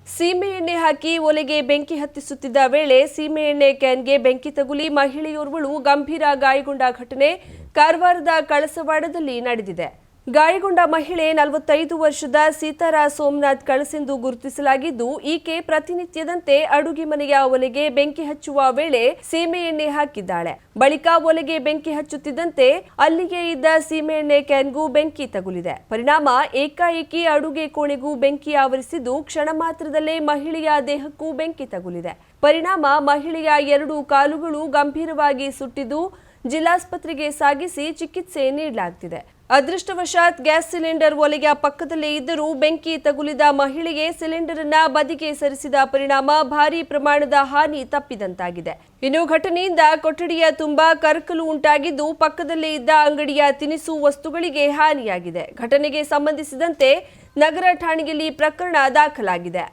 ಸೀಮೆ ಎಣ್ಣೆ ಹಾಕಿ ಒಲೆಗೆ ಬೆಂಕಿ ಹತ್ತಿಸುತ್ತಿದ್ದ ವೇಳೆ ಸೀಮೆ ಎಣ್ಣೆ ಕ್ಯಾನ್ಗೆ ಬೆಂಕಿ ತಗುಲಿ ಮಹಿಳೆಯೋರ್ವಳು ಗಂಭೀರ ಗಾಯಗೊಂಡ ಘಟನೆ ಕಾರವಾರದ ಕಳಸವಾಡದಲ್ಲಿ ನಡೆದಿದೆ. ಗಾಯಗೊಂಡ ಮಹಿಳೆ 45 ವರ್ಷದ ಸೀತಾರಾ ಸೋಮನಾಥ್ ಕಳಸೆಂದು ಗುರುತಿಸಲಾಗಿದ್ದು, ಈಕೆ ಪ್ರತಿನಿತ್ಯದಂತೆ ಅಡುಗೆ ಮನೆಯ ಒಲೆಗೆ ಬೆಂಕಿ ಹಚ್ಚುವ ವೇಳೆ ಸೀಮೆ ಎಣ್ಣೆ ಹಾಕಿದ್ದಾಳೆ. ಬಳಿಕ ಒಲೆಗೆ ಬೆಂಕಿ ಹಚ್ಚುತ್ತಿದ್ದಂತೆ ಅಲ್ಲಿಯೇ ಇದ್ದ ಸೀಮೆ ಎಣ್ಣೆ ಕ್ಯಾನ್ಗೂ ಬೆಂಕಿ ತಗುಲಿದೆ. ಪರಿಣಾಮ ಏಕಾಏಕಿ ಅಡುಗೆ ಕೋಣೆಗೂ ಬೆಂಕಿ ಆವರಿಸಿದ್ದು, ಕ್ಷಣ ಮಾತ್ರದಲ್ಲೇ ಮಹಿಳೆಯ ದೇಹಕ್ಕೂ ಬೆಂಕಿ ತಗುಲಿದೆ. ಪರಿಣಾಮ ಮಹಿಳೆಯ 2 ಕಾಲುಗಳು ಗಂಭೀರವಾಗಿ ಸುಟ್ಟಿದ್ದು, ಜಿಲ್ಲಾಸ್ಪತ್ರೆಗೆ ಸಾಗಿಸಿ ಚಿಕಿತ್ಸೆ ನೀಡಲಾಗುತ್ತಿದೆ. ಅದೃಷ್ಟವಶಾತ್ ಗ್ಯಾಸ್ ಸಿಲಿಂಡರ್ ಒಲೆಯ ಪಕ್ಕದಲ್ಲೇ ಇದ್ದರೂ ಬೆಂಕಿ ತಗುಲಿದ ಮಹಿಳೆಗೆ ಸಿಲಿಂಡರ್ ಅನ್ನ ಬದಿಗೆ ಸರಿಸಿದ ಪರಿಣಾಮ ಭಾರೀ ಪ್ರಮಾಣದ ಹಾನಿ ತಪ್ಪಿದಂತಾಗಿದೆ. ಇನ್ನು ಘಟನೆಯಿಂದ ಕೊಠಡಿಯ ತುಂಬಾ ಕರಕಲು ಉಂಟಾಗಿದ್ದು, ಪಕ್ಕದಲ್ಲೇ ಇದ್ದ ಅಂಗಡಿಯ ತಿನಿಸು ವಸ್ತುಗಳಿಗೆ ಹಾನಿಯಾಗಿದೆ. ಘಟನೆಗೆ ಸಂಬಂಧಿಸಿದಂತೆ ನಗರ ಠಾಣೆಯಲ್ಲಿ ಪ್ರಕರಣ ದಾಖಲಾಗಿದೆ.